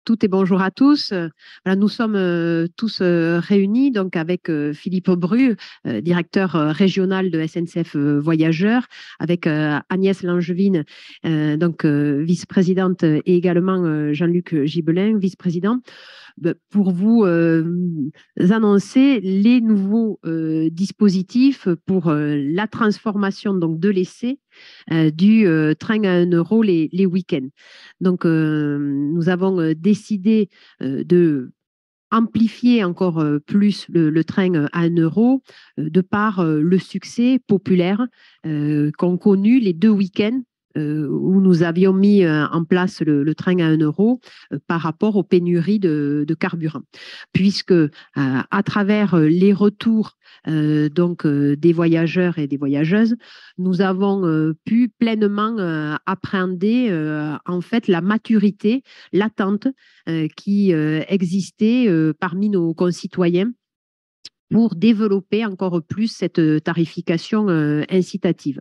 toutes et bonjour à tous. Voilà, nous sommes tous réunis donc avec Philippe Bru, directeur régional de SNCF Voyageurs, avec Agnès Langevin, vice-présidente, et également Jean-Luc Gibelin, vice-président, pour vous annoncer les nouveaux dispositifs pour la transformation donc, de l'essai du train à 1 euro les week-ends. Donc, nous avons décidé de amplifier encore plus le train à 1 euro de par le succès populaire qu'ont connu les 2 week-ends où nous avions mis en place le train à 1 euro par rapport aux pénuries de carburant. Puisque à travers les retours des voyageurs et des voyageuses, nous avons pu pleinement appréhender en fait la maturité, l'attente qui existait parmi nos concitoyens pour développer encore plus cette tarification incitative.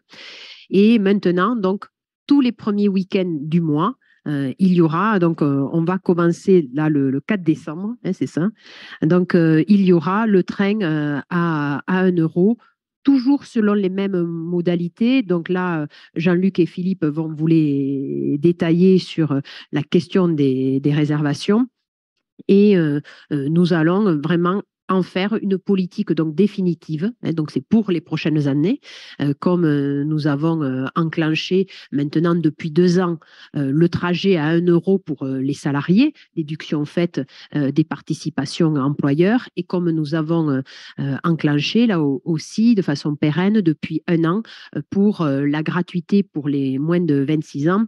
Et maintenant, donc, tous les premiers week-ends du mois, il y aura, donc on va commencer là le 4 décembre, hein, c'est ça. Donc, il y aura le train à 1 euro, toujours selon les mêmes modalités. Donc là, Jean-Luc et Philippe vont vous les détailler sur la question des réservations. Et nous allons vraiment en faire une politique donc définitive. Hein, donc c'est pour les prochaines années, comme nous avons enclenché maintenant depuis 2 ans le trajet à 1 euro pour les salariés, déduction faite des participations employeurs, et comme nous avons enclenché là aussi de façon pérenne depuis 1 an pour la gratuité pour les moins de 26 ans,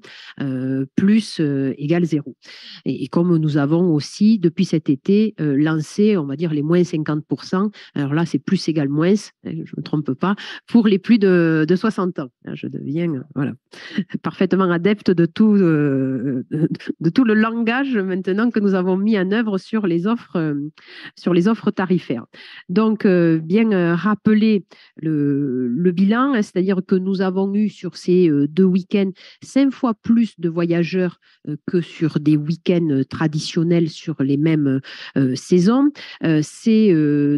plus égale 0. Et comme nous avons aussi depuis cet été lancé, on va dire, les moins 50%. Alors là, c'est plus égal moins, je ne me trompe pas, pour les plus de 60 ans. Je deviens voilà, parfaitement adepte de tout le langage maintenant que nous avons mis en œuvre sur les offres tarifaires. Donc, bien rappeler le bilan, c'est-à-dire que nous avons eu sur ces 2 week-ends 5 fois plus de voyageurs que sur des week-ends traditionnels sur les mêmes saisons. C'est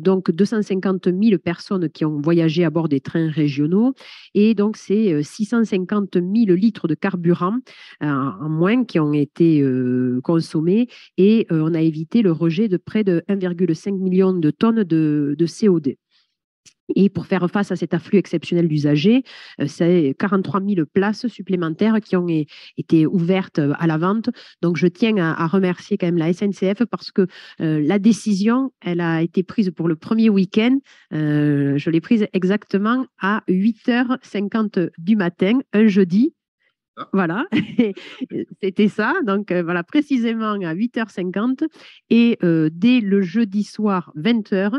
donc 250 000 personnes qui ont voyagé à bord des trains régionaux, et donc c'est 650 000 litres de carburant en moins qui ont été consommés, et on a évité le rejet de près de 1,5 million de tonnes de CO2. Et pour faire face à cet afflux exceptionnel d'usagers, c'est 43 000 places supplémentaires qui ont été ouvertes à la vente. Donc, je tiens à remercier quand même la SNCF parce que la décision, elle a été prise pour le premier week-end. Je l'ai prise exactement à 8h50 du matin, un jeudi. Voilà, c'était ça. Donc, voilà, précisément à 8h50. Et dès le jeudi soir, 20h,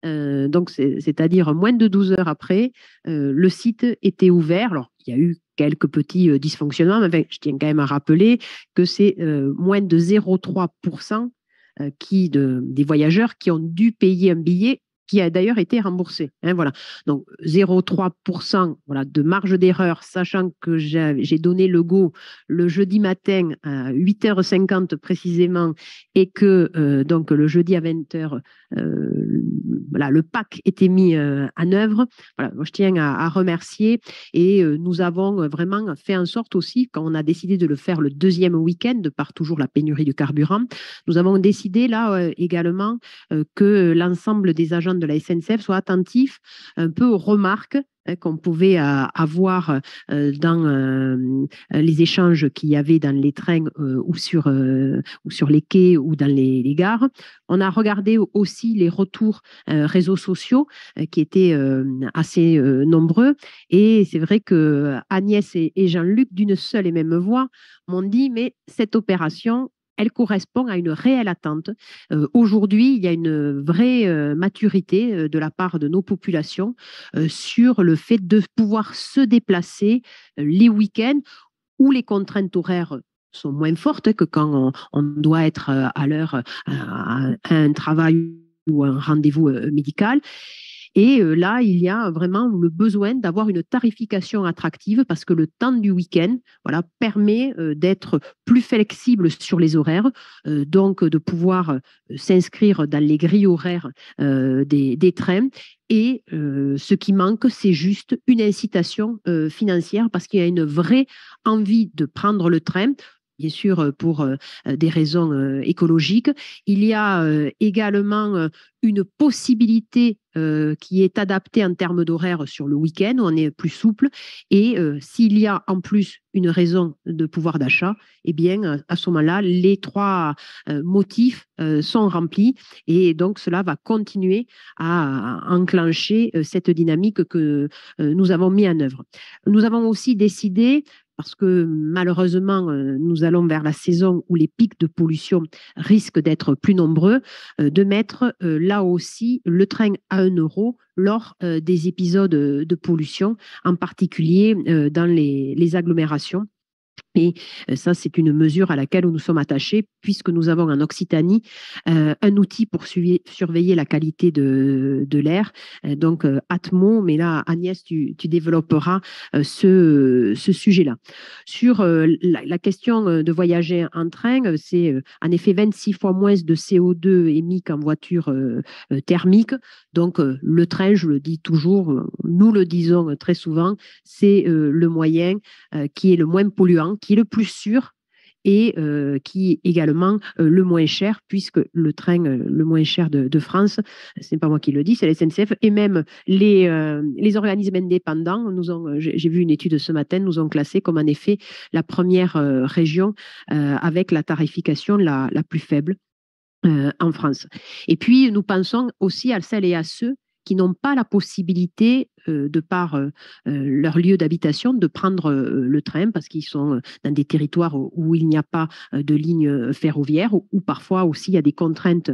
donc c'est-à-dire moins de 12 heures après, le site était ouvert. Alors, il y a eu quelques petits dysfonctionnements, mais enfin, je tiens quand même à rappeler que c'est moins de 0,3% des voyageurs qui ont dû payer un billet qui a d'ailleurs été remboursé. Hein, voilà. Donc 0,3% voilà, de marge d'erreur, sachant que j'ai donné le go le jeudi matin à 8h50 précisément, et que donc le jeudi à 20h, voilà, le pack était mis en œuvre. Voilà, moi, je tiens à remercier, et nous avons vraiment fait en sorte aussi, quand on a décidé de le faire le deuxième week-end, de par toujours la pénurie du carburant, nous avons décidé là également que l'ensemble des agents de la SNCF soient attentifs un peu aux remarques qu'on pouvait avoir dans les échanges qu'il y avait dans les trains ou sur les quais ou dans les gares. On a regardé aussi les retours réseaux sociaux qui étaient assez nombreux, et c'est vrai que Agnès et Jean-Luc, d'une seule et même voix, m'ont dit mais cette opération, elle correspond à une réelle attente. Aujourd'hui, il y a une vraie maturité de la part de nos populations sur le fait de pouvoir se déplacer les week-ends où les contraintes horaires sont moins fortes que quand on doit être à l'heure à un travail ou un rendez-vous médical. Et là, il y a vraiment le besoin d'avoir une tarification attractive parce que le temps du week-end, voilà, permet d'être plus flexible sur les horaires, donc de pouvoir s'inscrire dans les grilles horaires des trains. Et ce qui manque, c'est juste une incitation financière parce qu'il y a une vraie envie de prendre le train, bien sûr pour des raisons écologiques. Il y a également une possibilité qui est adaptée en termes d'horaire sur le week-end, où on est plus souple. Et s'il y a en plus une raison de pouvoir d'achat, eh bien, à ce moment-là, les trois motifs sont remplis. Et donc, cela va continuer à enclencher cette dynamique que nous avons mis en œuvre. Nous avons aussi décidé, parce que malheureusement, nous allons vers la saison où les pics de pollution risquent d'être plus nombreux, de mettre là aussi le train à 1 € lors des épisodes de pollution, en particulier dans les agglomérations. Et ça, c'est une mesure à laquelle nous sommes attachés, puisque nous avons en Occitanie un outil pour surveiller la qualité de l'air, donc Atmo. Mais là, Agnès, tu développeras ce sujet-là. Sur la question de voyager en train, c'est en effet 26 fois moins de CO2 émis qu'en voiture thermique. Donc, le train, je le dis toujours, nous le disons très souvent, c'est le moyen qui est le moins polluant, qui est le plus sûr et qui est également le moins cher, puisque le train le moins cher de France, ce n'est pas moi qui le dis, c'est la SNCF, et même les organismes indépendants, j'ai vu une étude ce matin, nous ont classé comme en effet la première région avec la tarification la plus faible en France. Et puis, nous pensons aussi à celles et à ceux qui n'ont pas la possibilité, de par leur lieu d'habitation, de prendre le train parce qu'ils sont dans des territoires où il n'y a pas de ligne ferroviaire, ou parfois aussi il y a des contraintes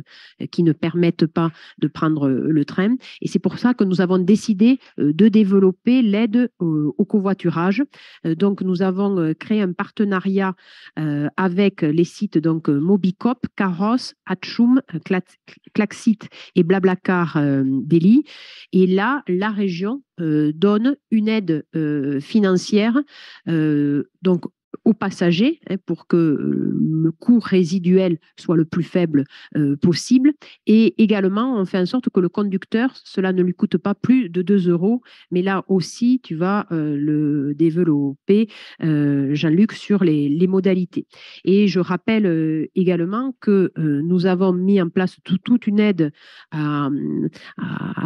qui ne permettent pas de prendre le train. Et c'est pour ça que nous avons décidé de développer l'aide au covoiturage. Donc, nous avons créé un partenariat avec les sites donc Mobicop, Caros, Atchoum, Klaxit et Blablacar Delhi. Et là, la région donne une aide financière donc aux passagers, pour que le coût résiduel soit le plus faible possible. Et également, on fait en sorte que le conducteur, cela ne lui coûte pas plus de 2 €. Mais là aussi, tu vas le développer, Jean-Luc, sur les modalités. Et je rappelle également que nous avons mis en place toute une aide à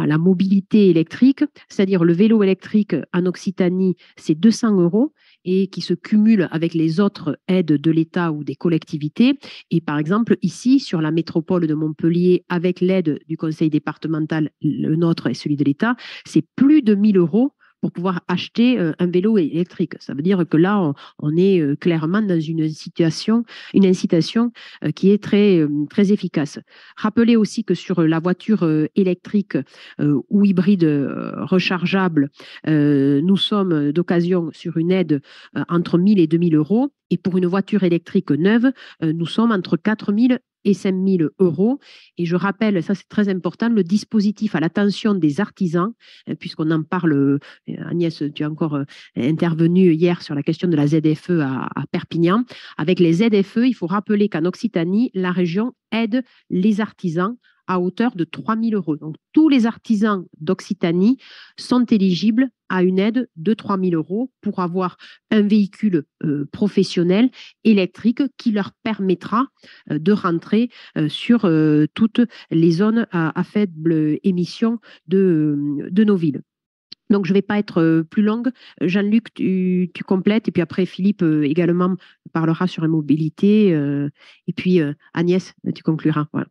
la mobilité électrique, c'est-à-dire le vélo électrique en Occitanie, c'est 200 € et qui se cumule avec les autres aides de l'État ou des collectivités. Et par exemple, ici, sur la métropole de Montpellier, avec l'aide du conseil départemental, le nôtre et celui de l'État, c'est plus de 1 000 € pour pouvoir acheter un vélo électrique. Ça veut dire que là, on est clairement dans une incitation qui est très efficace. Rappelez aussi que sur la voiture électrique ou hybride rechargeable, nous sommes d'occasion sur une aide entre 1 000 et 2 000 €. Et pour une voiture électrique neuve, nous sommes entre 4 000 et 5 000 €. Et je rappelle, ça c'est très important, le dispositif à l'attention des artisans, puisqu'on en parle, Agnès, tu es encore intervenue hier sur la question de la ZFE à Perpignan. Avec les ZFE, il faut rappeler qu'en Occitanie, la région aide les artisans à hauteur de 3 000 €. Donc, tous les artisans d'Occitanie sont éligibles à une aide de 3 000 € pour avoir un véhicule professionnel électrique qui leur permettra de rentrer sur toutes les zones à faible émission de nos villes. Donc, je ne vais pas être plus longue. Jean-Luc, tu complètes, et puis après, Philippe également parlera sur la mobilité. Et puis, Agnès, tu concluras. Voilà.